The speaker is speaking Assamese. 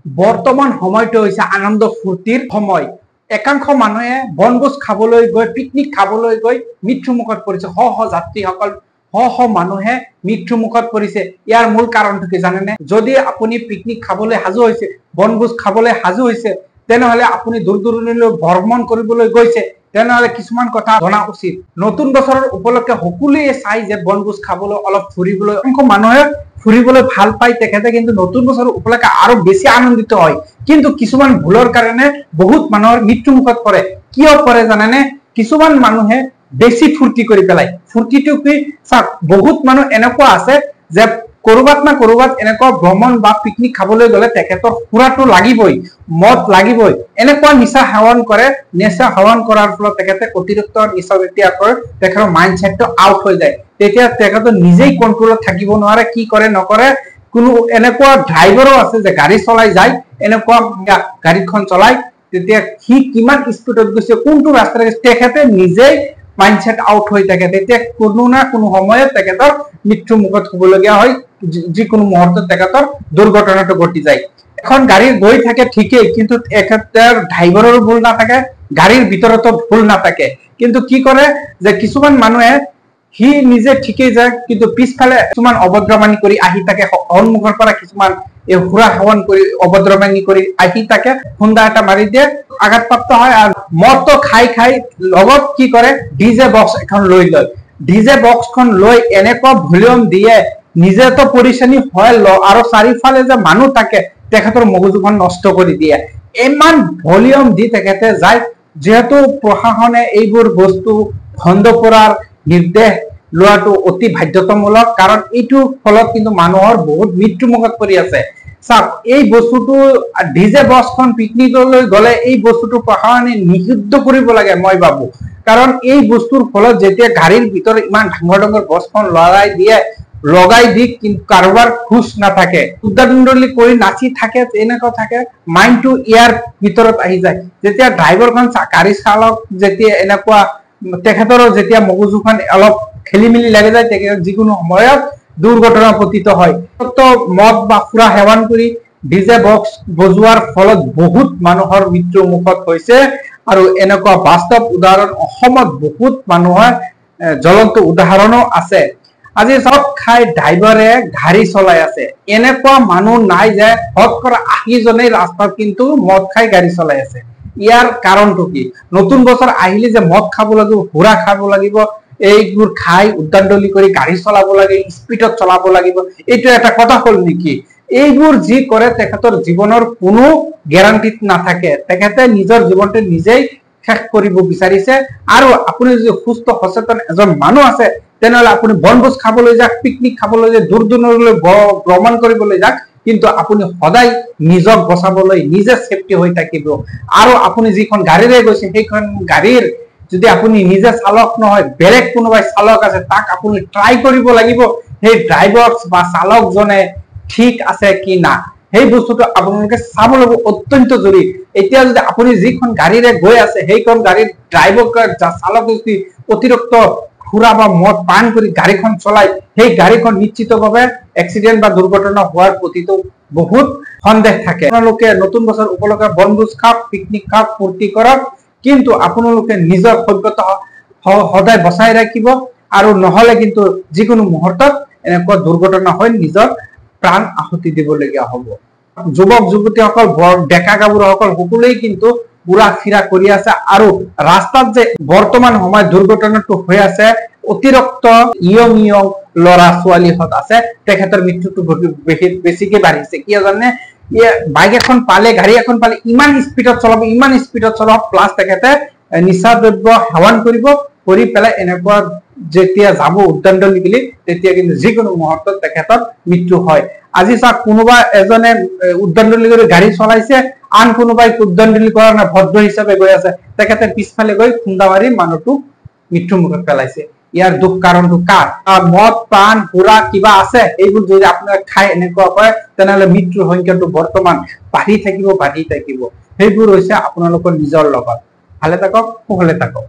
বৰ্তমান সময়টো হৈছে আনন্দ ফুৰ্তিৰ সময়। একাংশ মানুহে বনভোজ খাবলৈ গৈ পিকনিক খাবলৈ গৈ মৃত্যুমুখত পৰিছে। শ শ যাত্ৰীসকল শ মানুহে মৃত্যুমুখত পৰিছে। ইয়াৰ মূল কাৰণটো কি জানেনে? যদি আপুনি পিকনিক খাবলৈ সাজু হৈছে, বনভোজ খাবলৈ সাজু হৈছে, তেনেহলে আপুনি দূৰ দূৰণিলৈ ভ্ৰমণ কৰিবলৈ গৈছে, তেনেহলে কিছুমান কথা জনা উচিত। নতুন বছৰৰ উপলক্ষে সকলোৱে চাই যে বনভোজ খাবলৈ অলপ ফুৰিবলৈ অংশ মানুহে ফুৰিবলৈ ভাল পায়, তেখেতে কিন্তু নতুন বছৰৰ উপলক্ষে আৰু বেছি আনন্দিত হয়। কিন্তু কিছুমান ভুলৰ কাৰণে বহুত মানুহৰ মৃত্যুমুখত পৰে। কিয় পৰে জানেনে? কিছুমান মানুহে বেছি ফূৰ্তি কৰি পেলাই। ফূৰ্তিটো কি? চাওক, বহুত মানুহ এনেকুৱা আছে যে কৰবাত না কৰবাত এনেকুৱা ভ্ৰমণ বা পিকনিক খাবলৈ গলে তেখেতৰ ফুৰাটো লাগিবই, মদ লাগিবই। এনেকুৱা নিচা সেৱন কৰে, নিচা সেৱন কৰাৰ ফলত তেখেতে অতিৰিক্ত নিচা যেতিয়া কৰে তেখেতৰ মাইণ্ডছেটটো আউট হৈ যায়। তেতিয়া তেখেতে নিজেই কন্ট্ৰলত থাকিব নোৱাৰে, কি কৰে নকৰে। কোনো এনেকুৱা ড্ৰাইভাৰো আছে যে গাড়ী চলাই যায়, এনেকুৱা গাড়ীখন চলাই, তেতিয়া সি কিমান স্পীডত গৈছে, কোনটো ৰাস্তাৰে গৈছে, তেখেতে নিজেই মাইণ্ডছেট আউট হৈ থাকে। তেতিয়া কোনো না কোনো সময়ত তেখেতৰ মৃত্যু মুখত হবলগীয়া হয়, যিকোনো মুহূৰ্তত তেখেতৰ দুৰ্ঘটনাটো ঘটি যায়। এখন গাড়ী গৈ থাকে ঠিকেই, কিন্তু তেখেতৰ ড্ৰাইভাৰৰ ভুল নাথাকে, গাড়ীৰ ভিতৰতো ভুল নাথাকে। কিন্তু কি কৰে যে কিছুমান মানুহে সি নিজে ঠিকেই যায়, কিন্তু পিছফালে কিছুমান অভদ্ৰমানি কৰি আহি থাকে, সন্মুখৰ পৰা কিছুমান সুৰা সেৱন কৰি অভদ্ৰমানি কৰি আহি থাকে, খুন্দা এটা মাৰি দিয়ে, আঘাতপ্ৰাপ্ত হয়। আৰু মদটো খাই খাই লগত কি কৰে, ডিজে বক্স এখন লৈ লয়। ডিজে বক্সখন লৈ এনেকুৱা ভলিউম দিয়ে, নিজেতো পৰিচানি হয় আৰু চাৰিওফালে যে মানুহ থাকে তেখেতৰ মগজুখন নষ্ট কৰি দিয়ে। ইমান ভলিউম দি তেখেতে যায়, যিহেতু প্ৰশাসনে এইবোৰ বস্তু বন্ধ কৰাৰ নিৰ্দেশ লোৱাটো অতি বাধ্যতামূলক, কাৰণ এইটোৰ ফলত কিন্তু মানুহৰ বহুত মৃত্যু মুখত পৰি আছে। চাওক, এই বস্তুটো ডিজে বক্সখন পিকনিকলৈ গলে এই বস্তুটো প্ৰশাসনে নিষিদ্ধ কৰিব লাগে মই ভাবো। কাৰণ এই বস্তুৰ ফলত যেতিয়া গাড়ীৰ ভিতৰত ইমান ডাঙৰ ডাঙৰ বক্সখন লগাই দি কিন্তু কাৰোবাৰ খুচ নাথাকে, উদ্দামদলি কৰি নাচি থাকে, এনেকুৱা থাকে, মাইণ্ডটো ইয়াৰ ভিতৰত আহি যায়। যেতিয়া ড্ৰাইভাৰখন গাড়ী চালক যেতিয়া এনেকুৱা তেখেতৰো যেতিয়া মগজুখন অলপ খেলি মেলি লাগি যায়, তেখেত যিকোনো সময়ত দুৰ্ঘটনা পতিত হয়। মদ বা সুৰা সেৱন কৰি ডিজে বক্স বজোৱাৰ ফলত বহুত মানুহৰ মৃত্যু মুখত হৈছে। আৰু এনেকুৱা বাস্তৱ উদাহৰণ অসমত বহুত মানুহৰ জ্বলন্ত উদাহৰণো আছে। আজি চব খাই ড্ৰাইভাৰে গাড়ী চলাই আছে, এনেকুৱা মানুহ নাই যে শতকৰা 80 জনেই ৰাস্তাত কিন্তু মদ খাই গাড়ী চলাই আছে। ইয়াৰ কাৰণটো কি? নতুন বছৰ আহিলে যে মদ খাব লাগিব, সুৰা খাব লাগিব, এইবোৰ খাই উদ্দামদলি কৰি গাড়ী চলাব লাগে, স্পীডত চলাব লাগিব, এইটো এটা কথা হ'ল নেকি? এইবোৰ যি কৰে তেখেতৰ জীৱনৰ কোনো গেৰাণ্টি নাথাকে। তেখেতে নিজৰ জীৱনটো নিজেই শেষ কৰিব বিচাৰিছে। আৰু আপুনি যদি সুস্থ সচেতন এজন মানুহ আছে, তেনেহলে আপুনি বনভোজ খাবলৈ যাওক, পিকনিক খাবলৈ যাওক, দূৰ দূৰণিলৈ ভ্ৰমণ কৰিবলৈ যাওক, কিন্তু আপুনি সদায় নিজক বচাবলৈ নিজে সেফটি হৈ থাকিব। আৰু আপুনি যিখন গাড়ীৰে গৈছে সেইখন গাড়ীৰ যদি আপুনি নিজে চালক নহয়, বেলেগ কোনোবাই চালক আছে, তাক আপুনি ট্ৰাই কৰিব লাগিব সেই ড্ৰাইভাৰ বা চালকজনে ঠিক আছে কি না, সেই বস্তুটো আপোনালোকে চাব লাগিব, অত্যন্ত জৰুৰী। এতিয়া যদি আপুনি যিখন গাড়ীৰে গৈ আছে সেইখন গাড়ীৰ ড্ৰাইভাৰ চালক যদি অতিৰিক্ত সুৰা বা মদ পান কৰি গাড়ীখন চলাই, সেই গাড়ীখন নিশ্চিতভাৱে এক্সিডেন্ট বা দুৰ্ঘটনা হোৱাৰ প্ৰতিটো বহুত সন্দেহ থাকে। আপোনালোকে নতুন বছৰ উপলক্ষে বনভোজ খাওক, পিকনিক খাওক, ফূৰ্তি কৰক, কিন্তু আপোনালোকে নিজৰ সভ্যতা সদায় বচাই ৰাখিব। আৰু নহলে কিন্তু যিকোনো মুহূৰ্তত এনেকুৱা দুৰ্ঘটনা হৈ নিজৰ প্ৰাণ আহুতি দিবলগীয়া হ'ব। যুৱক যুৱতীসকল, ডেকা গাভৰুসকল সকলোৱে কিন্তু ঘূৰা ফিৰা কৰি আছে। আৰু ৰাস্তাত যে বৰ্তমান সময়ত দুৰ্ঘটনাটো হৈ আছে, অতিৰিক্ত ইয়ং ল'ৰা ছোৱালীহঁত আছে, তেখেতৰ মৃত্যুটো বেছিকে বাঢ়িছে। কিয় জানে? বাইক এখন পালে, গাড়ী এখন পালে ইমান স্পীডত চলাব, প্লাছ তেখেতে নিচা দ্ৰব্য সেৱন কৰি পেলাই এনেকুৱা যেতিয়া যাব উদ্দামদলি গিলি, তেতিয়া কিন্তু যিকোনো মুহূৰ্তত তেখেতৰ মৃত্যু হয়। আজি চাওক, কোনোবা এজনে উদ্দামদলি কৰি গাড়ী চলাইছে, আন কোনোবাই উদ্দামদলি কৰা নাই, ভদ্ৰ হিচাপে গৈ আছে, তেখেতে পিছফালে গৈ খুন্দা মাৰি মানুহটোক মৃত্যু মুখত পেলাইছে। ইয়াৰ দুখ কাৰণটো কাৰ? মদ পান সুৰা কিবা আছে, এইবোৰ যদি আপোনাক খাই এনেকুৱা কৰে, তেনেহলে মৃত্যুৰ সংখ্যাটো বৰ্তমান বাঢ়ি থাকিব। সেইবোৰ হৈছে আপোনালোকৰ নিজৰ লগত। ভালে থাকক, কুশলে থাকক।